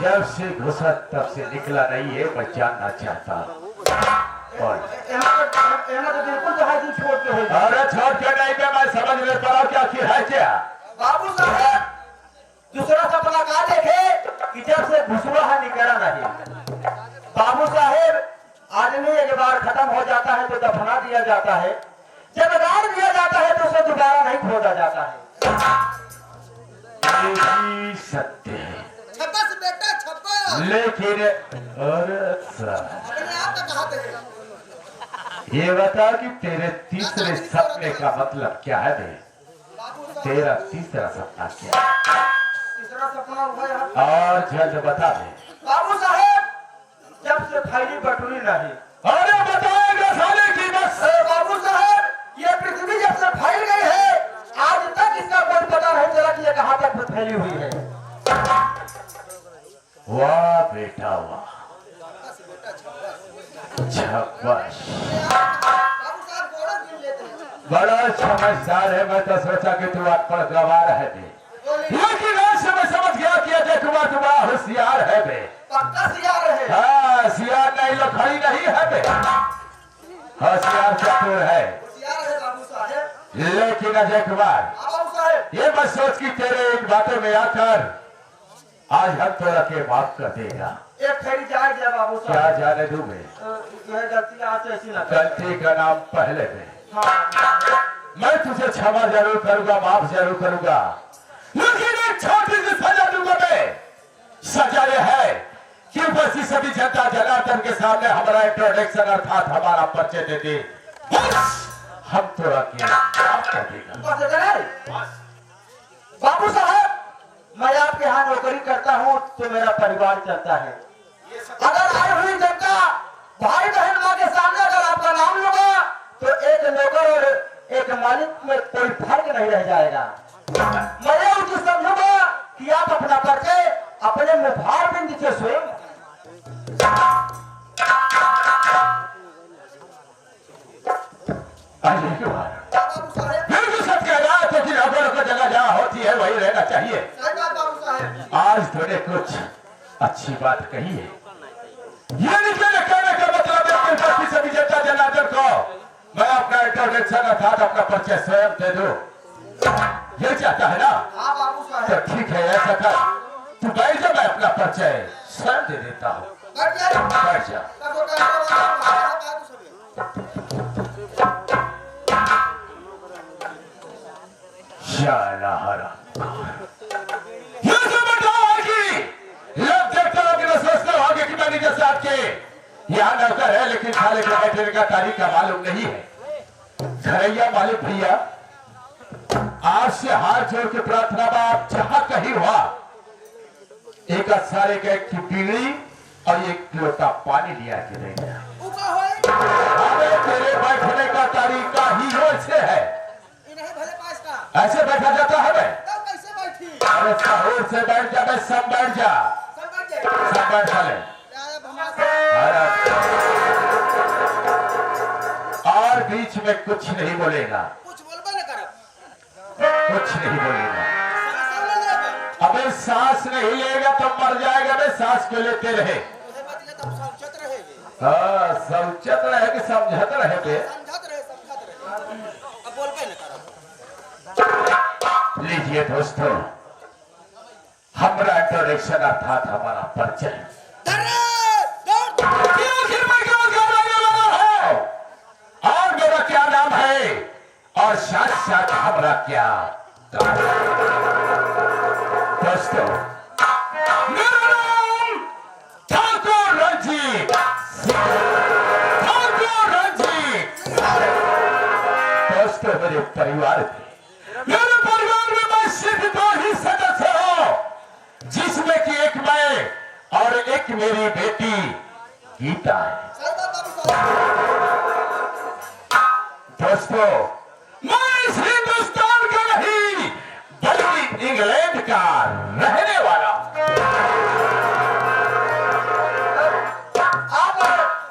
जब से घुसा तब से निकला नहीं है। मैं जानना चाहता हूँ बिल्कुल जो है तू छोड़ के हो। अरे छोड़ के नहीं पे मैं समझ नहीं पा रहा क्या है क्या। बाबू साहब दूसरा सपना का देखे कि जब से घुसवा है निकला नहीं। बाबू साहेब आदमी एक बार खत्म हो जाता है तो दफना दिया जाता है, जब गाड़ दिया जाता है तो उसे दोबारा नहीं खोदा जाता है। यही सत्य है छब्बस बेटा छब्बस लेकिन अरे अपने आप का कहा थे। ये बता कि तेरे तीसरे सपने का मतलब क्या है बे? तेरा तीसरा सपना क्या है? तीसरा सपना हुआ और जल्द बता दे। बाबू साहेब जब से थैली बटुरी नहीं। अरे बताएगा साले की बस। बाबू साहेब ये पृथ्वी जब से फैल गई है आज तक इसका कोई पता नहीं चला कि ये कहां तक फैली हुई है। वाह बेटा वाह, शाबाश, बड़ा समझदार है। मैं तो सोचा कि तू अनपढ़ गवार है बे, लेकिन आज से मैं समझ गया कि अजय कुमार तू बड़ा होशियार है बे। पक्का सियार है। हाँ सियार नहीं लखड़ी नहीं है बे, होशियार चतुर है। बाबू साहेब लेकिन अजय कुमार बाबू साहेब ये मत सोच कि तेरे इन बातों में आकर आज हम तोरा के माफ कर देगा। एक फेरी जाए गया बाबू क्या साहब। जाने दूं मैं, यह गलती आज ऐसी ना कर। गलती का नाम पहले में। हाँ मैं तुझे क्षमा जरूर करूंगा, माफ जरूर करूंगा, लेकिन एक छोटी सी सजा दूंगा मैं। सजा यह है कि उपस्थित सभी जनता जनार्दन के सामने हमारा इंट्रोडक्शन अर्थात हमारा परिचय दे दे, बस हम तोरा के माफ कर देगा। बस इतना ही। बाबू साहब मैं आपके यहाँ नौकरी करता हूँ तो मेरा परिवार चलता है। अगर आई हुई जनता भाई बहन माँ के सामने अगर आपका नाम लूंगा तो एक नौकर और एक मालिक में कोई फर्क नहीं रह जाएगा। मैं ये उचित समझूंगा कि आप अपना परिचय अपने मुखार बिंद से स्वयं अजय कुमार फिर भी सब कह रहा है तो कि नौकरों को जगह जहाँ होती है वही रहना चाहिए। आज थोड़े कुछ अच्छी बात कही है। ये निकले कहने का मतलब है कि बाकी सभी जनता जनार्दन को मैं अपना इंट्रोडक्शन अर्थात अपना परिचय स्वयं दे दूं, ये चाहता है ना? हाँ बाबू साहब तो ठीक है ऐसा कर, तू बैठ जा, मैं अपना परिचय स्वयं दे देता हूँ। बैठ जा। शाला हराम। ये सब बताओ कि लोग देखते होंगे तो सोचते होंगे कि मैंने जैसे आपके यहाँ नौकर है लेकिन खाने के बैठने का तारीख मालूम नहीं है। घरैया मालिक भैया आपसे हाथ जोड़ के प्रार्थना बा, आप जहाँ कहीं हुआ एक सारे का एक बीड़ी और एक लोटा पानी लिया के देना। हमें तेरे बैठने का तरीका ही वैसे है, ऐसे बैठा जाता है बे? अरे सहूर से बैठ जा बे, सब बैठ जा, सब बैठ चले। और बीच में कुछ नहीं बोलेगा, कुछ नहीं बोलेगा। अबे सांस नहीं लेगा तो मर जाएगा बे, सांस को लेते रहे। हाँ समझत रहे कि समझत रहे बे। लीजिए दोस्तों हमारा इंट्रोडक्शन अर्थात हमारा परिचय। और मेरा क्या नाम है और साथ साथ हमारा क्या दोस्तों, मेरा नाम ठाकुर रंजीत, ठाकुर रंजीत। दोस्तों मेरे परिवार मेरे परिवार में मैं सिर्फ 2 ही सदस्य हूं, जिसमें कि एक मैं और एक मेरी बेटी गीता है। दोस्तों मैं इस हिंदुस्तान का नहीं बल्कि इंग्लैंड का रहने वाला। आप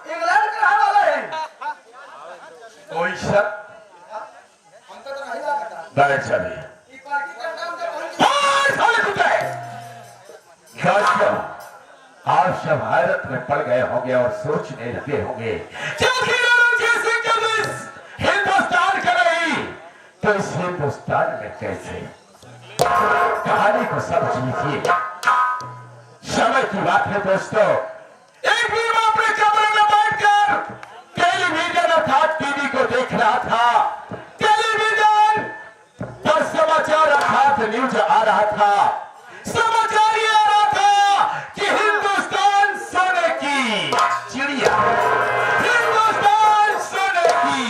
इंग्लैंड के रहने वाले हैं? कोई शक? बैठ चलिए। दोस्तों आप सब हैरत में पड़ गए होंगे और सोचने लगे होंगे जैसे कब इस हिंदुस्तान का नहीं तो इस हिंदुस्तान में कैसे। कहानी को समझिए, समय की बात है दोस्तों। एक दिन मैं अपने कमरे में बैठकर टेलीविजन अर्थात टीवी को देख रहा था। टेलीविजन पर समाचार अर्थात न्यूज आ रहा था। समाचार ये आ रहा था कि हिंदुस्तान सोने की चिड़िया, हिंदुस्तान सोने की।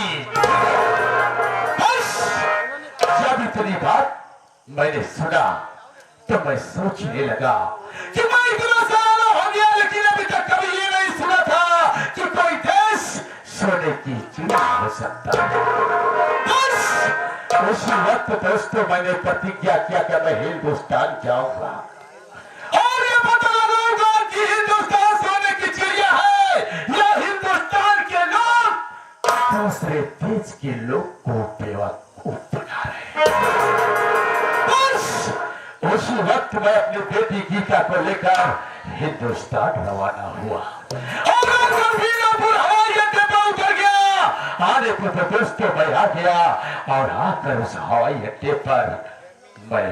बस जब इतनी बात मैंने सुना तो मैं सोचने लगा कि मैं इतना साल हो गया लेकिन अभी तक कभी ये नहीं सुना था कि कोई देश सोने की चिड़िया हो सकता है। बस उसी वक्त दोस्तों मैंने प्रतिज्ञा किया कि मैं हिंदुस्तान जाऊंगा और ये पता लगाऊंगा कि हिंदुस्तान सोने की चिड़िया है या हिंदुस्तान के लोग दूसरे देश के लोग को बेवकूफ बना रहे हैं। उसी वक्त मैं अपनी बेटी गीता को लेकर हिंदुस्तान रवाना हुआ और हवाई अड्डे पर उतर गया। आने को तो दोस्तों मैं आ गया और आकर उस हवाई अड्डे पर मैं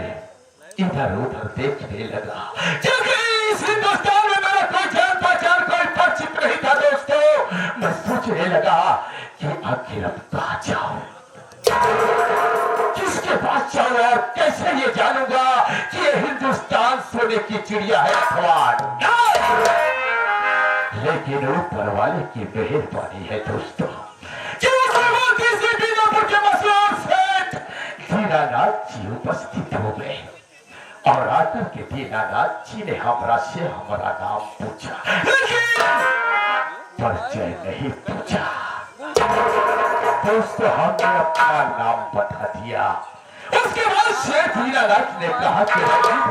इधर उधर देखने लगा क्योंकि इस हिंदुस्तान में मेरा कोई जान पहचान कोई परिचित नहीं था दोस्तों। मैं सोचने लगा कि आखिर अब कहाँ जाऊं, किसके पास जाऊं और कैसे ये जानूंगा कि ये हिंदुस्तान सोने की चिड़िया है अथवा लेकिन ऊपर वाले की मेहरबानी है दोस्तों कि के मशहूर सेठ दीनानाथ जी उपस्थित हो गए और आकर के दीनानाथ जी ने हमरा से हमारा नाम पूछा लेकिन परिचय नहीं पूछा। दोस्तों हमने अपना नाम बता दिया। उसके बाद शेख दीनानाथ ने कहा कि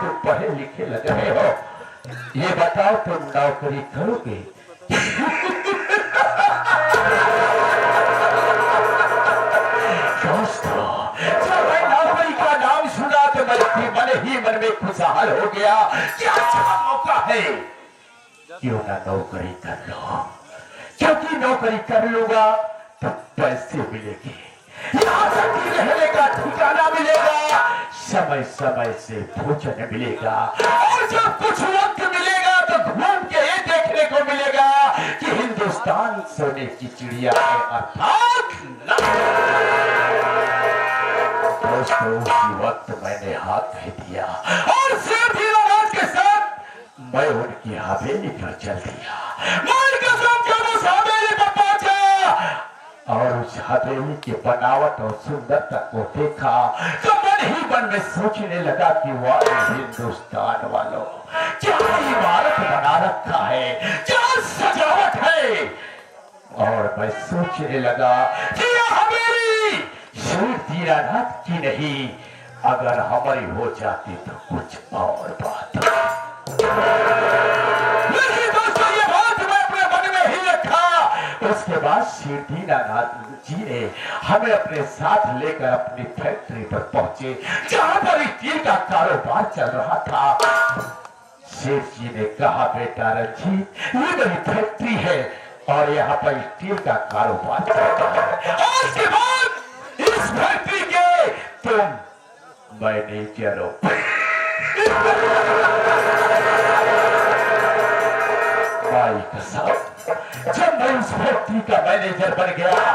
तुम पढ़े लिखे लग रहे हो, ये बताओ तुम नौकरी करोगे? दोस्तों जब मैं नौकरी का नाम सुना तो मन में खुशहाल हो गया कि अच्छा मौका है, क्यों ना नौकरी कर लो, क्योंकि नौकरी कर लूंगा तो पैसे मिलेंगे, यहाँ तक कि रहने का ठिकाना मिलेगा, समय समय से भोजन मिलेगा और जब कुछ वक्त मिलेगा तो घूम के ये देखने को मिलेगा कि हिंदुस्तान सोने की चिड़िया है अर्थात दोस्तों उसी वक्त मैंने हाथ में दिया और सिर्फ दीनानाथ के साथ मैं उनकी हवेली पर चल दिया। मैं उनके साथ जब उस हवेली पर पहुंचा और उस हवेली की बनावट और सुंदरता को देखा तो मन ही मन में सोचने लगा कि वाह हिंदुस्तान वालों क्या इमारत बना रखा है, क्या सजावट है। और मैं सोचने लगा कि यह हवेली सिर्फ दीनानाथ की नहीं, अगर हमारी हो जाती तो कुछ और बात। लेकिन दोस्तों ये बात मैं अपने मन में ही रखा। उसके बाद श्री दीनानाथ जी ने हमें अपने साथ लेकर अपनी फैक्ट्री पर पहुंचे जहां पर स्टील का कारोबार चल रहा था। शेख जी ने कहा बेटा रंजीत ये मेरी फैक्ट्री है और यहाँ पर स्टील का कारोबार चलता है, आज के बाद इस फैक्ट्री के तुम मैनेजर हो। भाई कसम जब मैं उस फैक्ट्री का मैनेजर बन गया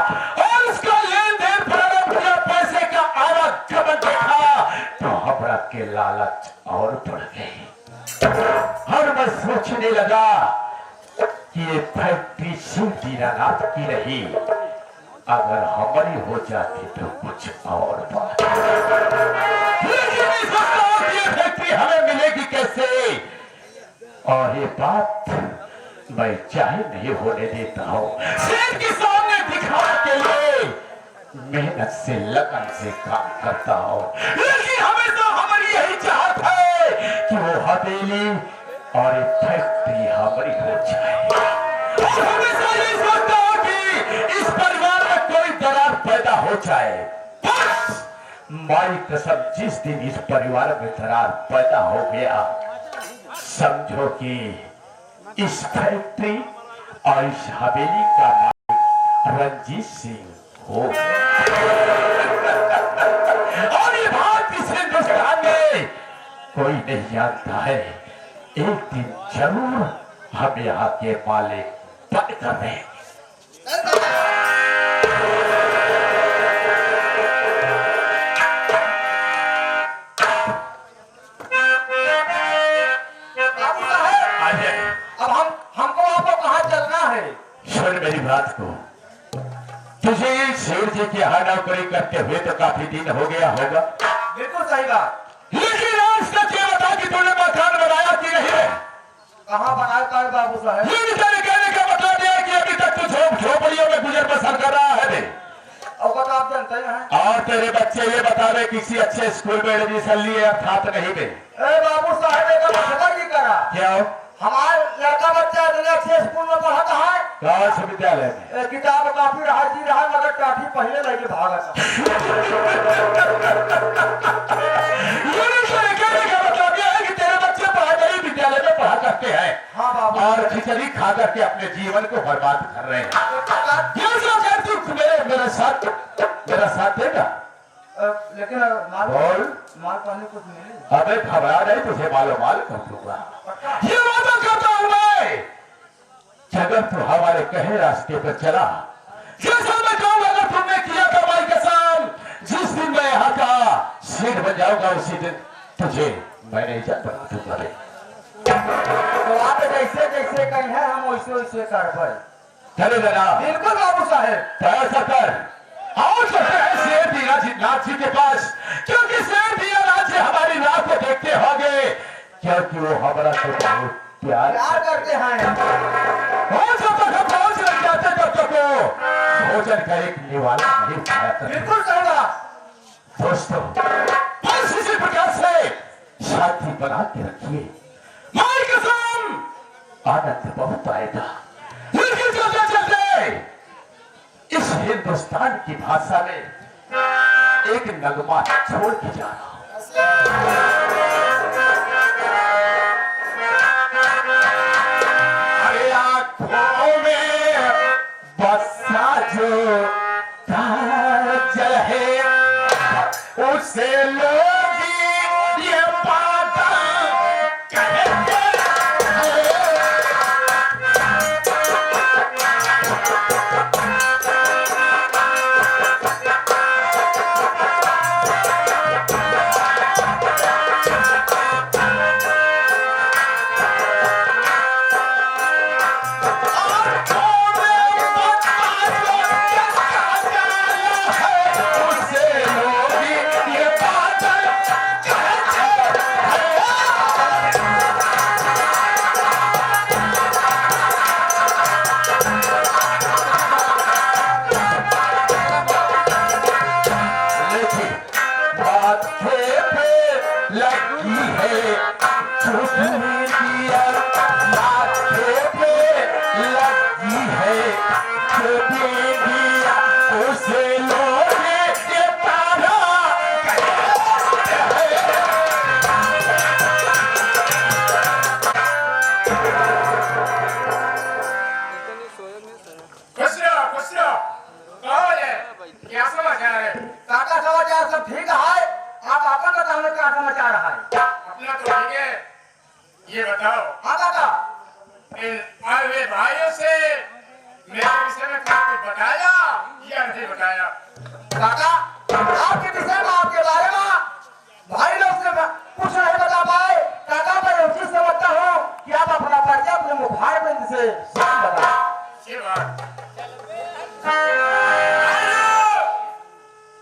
और उसका लेन देन प्रारंभ किया, पैसे का आवागमन देखा तो हमरा के लालच और बढ़ गई और मैं सोचने लगा कि ये फैक्ट्री शिव दीनानाथ की नहीं, अगर हमारी हो जाती तो कुछ और बात। लेकिन इस वक्त ये फैक्ट्री हमें मिलेगी कैसे, और ये बात मैं चाहे नहीं होने देता हूँ। शेर के सामने दिखाने के लिए मेहनत से लगन से काम करता हूँ, लेकिन हमेशा हमारी यही चाहत है कि वो हवेली और एक फैक्ट्री हमारी हो जाए। और हमेशा यही सोचता हूँ कि इस परिवार में कोई दरार पैदा हो जाए। बस माई कसम जिस दिन इस परिवार में दरार पैदा हो गया समझो कि इस फैक्ट्री और इस हवेली का मालिक रंजीत सिंह हो। और ये बात इस हिंदुस्तान में कोई नहीं जानता है। एक दिन जरूर हम यहाँ के मालिक बनकर रहेंगे। सुन मेरी बात को, तुझे शेर जी की नौकरी करते हुए तो काफी दिन हो गया होगा। बिल्कुल सही बात। लेकिन आज तक ये बता कि तूने मकान बनाया कि नहीं है? कहाँ बनाया है बाबू साहब? कहने का मतलब यह है कि अभी तक तू झोपड़ियों में गुजर बसर कर रहा है। और आप जानते हैं। और तेरे बच्चे ये बता रहे किसी अच्छे स्कूल में एडमिशन लिए अर्थात नहीं गए। बाबू साहब का खबर नहीं करा। क्या हमारे लड़का बच्चा अच्छे स्कूल में पढ़ता है। कौन से विद्यालय में? किताब काफी रहा जी रहा मगर टाठी पहले लेके भागा था। कहने का मतलब यह है कि तेरे बच्चे पढ़ाई विद्यालय में पढ़ा करते हैं। हाँ बाबू। और खिचड़ी खा करके अपने जीवन को बर्बाद कर रहे हैं। मेरा साथ देगा? लेकिन माल पानी कुछ मिले। अबे घबरा नहीं, तुझे मालो माल कर दूंगा। ये वादा करता हूं मैं कि अगर तू हमारे कहे रास्ते पर चला, जैसा मैं कहूंगा अगर तुमने किया तो भाई कसम, जिस दिन मैं यहाँ का सेठ बन जाऊंगा उसी दिन तुझे मैंने इज्जत बना दूंगा। तो आप जैसे जैसे कहीं है हम वैसे वैसे कर पाए। चले जरा। बिल्कुल बाबू साहेब। तो ऐसा कर और चलते हैं शेर दीनानाथ जी के पास, क्योंकि शेर दीनानाथ जी हमारी राह को देखते होंगे, क्योंकि वो हमारा तो बहुत प्यार करते हैं। और जब तक हम पहुंच नहीं जाते तब तक वो भोजन का एक निवाला नहीं पाया करते। बिल्कुल सही बात। दोस्तों बस इसी प्रकार से शांति बना के रखिए, माई कसम आनंद बहुत आएगा। लेकिन चलते चलते इस हिंदुस्तान की भाषा में एक नगमा छोड़ के जा रहा हूं। अरे आंखों में बसा जो काजल है उसे लोग ये पागल कहते हैं। ये बताओ हाँ काका, इन आए हुए भाइयों से मेरे विषय में कुछ बताया या नहीं बताया? काका आपके विषय में आपके बारे में भाई लोग से कुछ नहीं बता पाए। काका मैं यह चीज समझता हूँ कि आप अपना परिचय अपने मुखार बिंद से बता। ये बात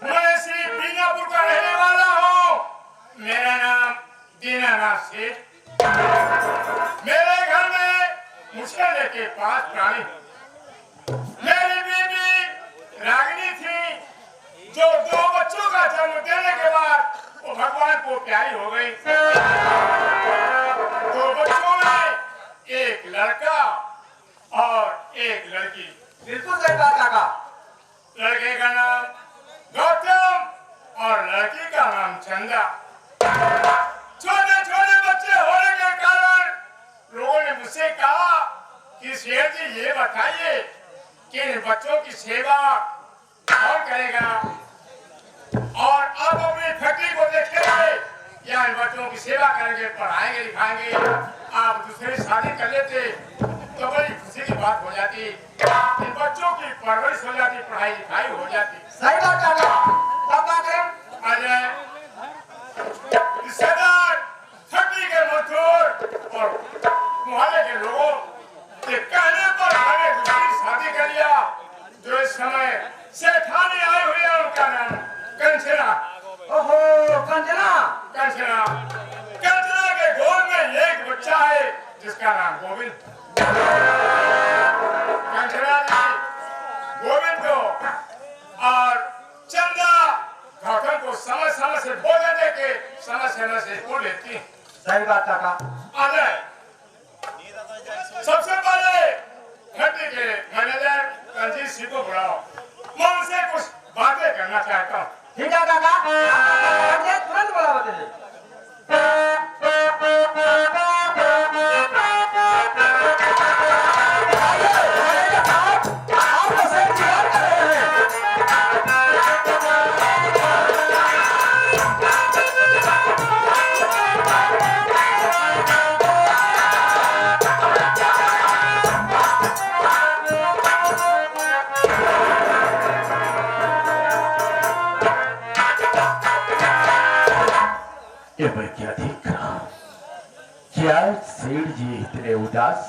मैं श्री बीनापुर का रहने वाला हूँ। मेरा नाम दीनानाथ सेठ। मेरे घर में मुश्किल के 5 प्राणी। मेरी बीबी रागिनी थी जो 2 बच्चों का जन्म देने के बाद वो भगवान को प्यारी हो गई। 2 बच्चों में एक लड़का और एक लड़की। बिल्कुल सही बात काका। लड़के का नाम गौतम और लड़की का नाम चंदा। छोटे छोटे बच्चे होने के कारण लोगों ने मुझसे कहा कि शेर जी ये बताइए कि इन बच्चों की सेवा कौन करेगा, और आप अपनी फैक्ट्री को देखेंगे या इन बच्चों की सेवा करेंगे, पढ़ाएंगे लिखाएंगे। आप दूसरी शादी कर लेते तो बड़ी खुशी की बात हो जाती, इन बच्चों की परवरिश हो जाती, पढ़ाई लिखाई हो जाती। सही बात काका, तब क्या करें? अजय रिश्तेदार, फैक्ट्री के मजदूर और मोहल्ले के लोगों के कहने पर मैंने दूसरी शादी कर लिया, जो इस समय सेठानी आई हुई है, उनका नाम कंचना। ओहो, कंचना। कंचना, कंचना के गोद में एक बच्चा है जिसका नाम गोविंद। कंचना जी गोविंद को और चंदा गौतम को समय समय से भोजन देके समय समय से स्कूल लेती है। सही बात काका। अजय, सबसे पहले फैक्ट्री के मैनेजर रंजीत सिंह को बुलाओ, मैं उनसे कुछ बातें करना चाहता हूँ। ठीक है काका, ये तुरंत बुलाओ मुझे। ये मैं क्या देख रहा हूं? क्या सेठ जी इतने उदास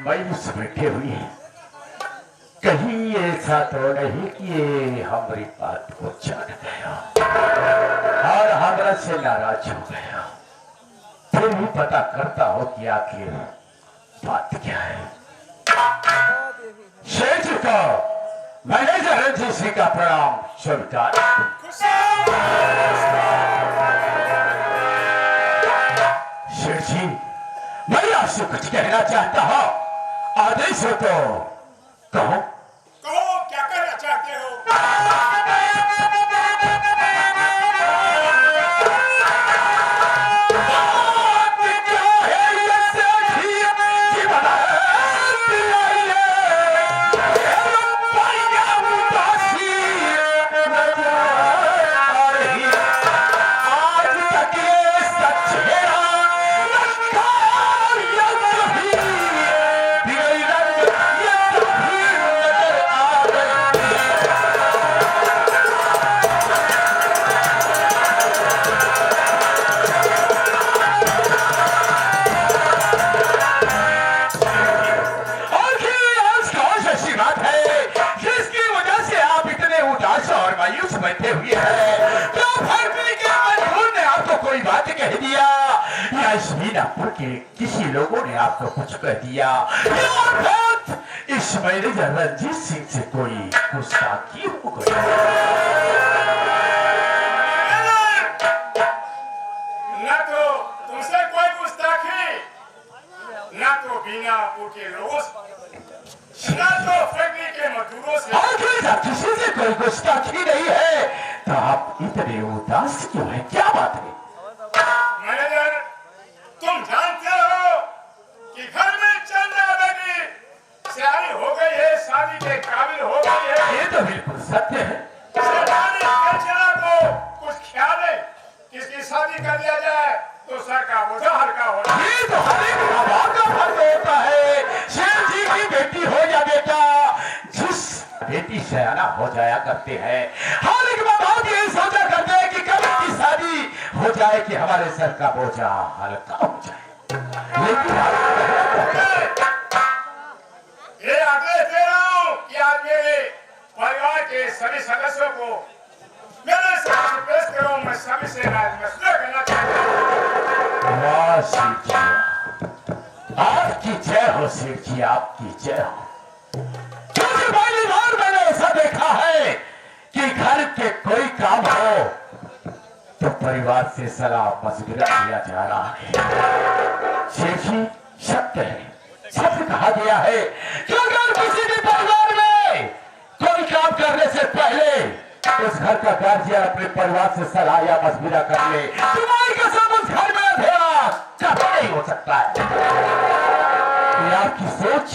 मायूस बैठे हुए हैं? कहीं ऐसा तो नहीं कि ये हमारी बात को जान गया और हमरा से नाराज हो गया? फिर भी पता करता हो कि आखिर बात क्या है। सेठ जी को मैनेजर रंजीत सिंह का प्रणाम स्वीकार। शेर जी, मैं आपसे कुछ कहना चाहता हूं, आदेश हो तो कहो। कहो, क्या कहना चाहते हो? बैठे हुए हैं, तो फैक्ट्री के मजदूर ने आपको कोई बात कह दिया या इस मीनापुर के किसी लोगों ने आपको कुछ कह दिया या बात इस मैनेजर रंजीत सिंह से कोई गुस्ताखी हो गई? न तो तुमसे कोई गुस्ताखी, न तो बीनापुर के लोगों से, न तो फैक्ट्री के मजदूरों से। किसी से कोई गुस्ताखी नहीं है, तो आप इतने उदास क्यों हैं? क्या बात है? मैनेजर, तुम जानते हो कि घर में चंदा बेटी सियारी हो गई है, शादी के काबिल हो गई है। ये तो बिल्कुल सत्य है। सेठानी कंचना को कुछ ख्याल है कि इसकी शादी कर दिया जाए तो सर का बोझा हल्का होगा। ये तो हर एक बाबा का फर्ज होता है, शेर जी की बेटी हो या बेटा, जिस बेटी सयाना हो जाया करते हैं, हर एक बाबा ये सोचा करते हैं कि कब की शादी हो जाए कि हमारे सर का बोझा हल्का हो जाए। लेकिन ये आदेश दे रहा हूँ कि आज मेरे परिवार के सभी सदस्यों को मेरे सामने पेश करो, मैं सभी से मसला करना चाहता हूँ। वाह शेर जी, आपकी जय हो शेर जी, आपकी जय हो। क्योंकि पहली बार मैंने ऐसा देखा है कि घर के कोई काम हो तो परिवार से सलाह मशविरा किया जा रहा है। शेर जी, सत्य है, सत्य कहा गया है कि अगर किसी भी परिवार में कोई काम करने से पहले उस घर का गार्जियन अपने परिवार से सलाह या मशविरा कर ले, तुम्हारी कसम उस घर में अंधेरा कभी नहीं हो सकता है। आपकी सोच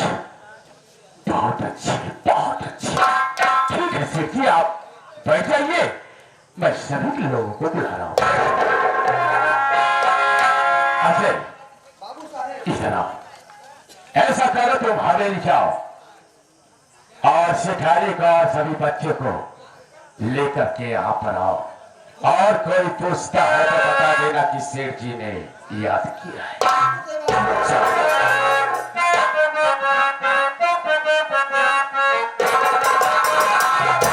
बहुत अच्छी है, बहुत अच्छी। ठीक है सेठ जी, आप बैठ जाइए, मैं सभी लोगों को बुला रहा हूं। अजय, बाबू साहेब इधर आओ। ऐसा करो तुम हवेली जाओ और शिकारी को और सभी बच्चों को लेकर के यहाँ पर आओ, और कोई पूछता है तो बता देना कि सेठ जी ने याद किया है। चलो।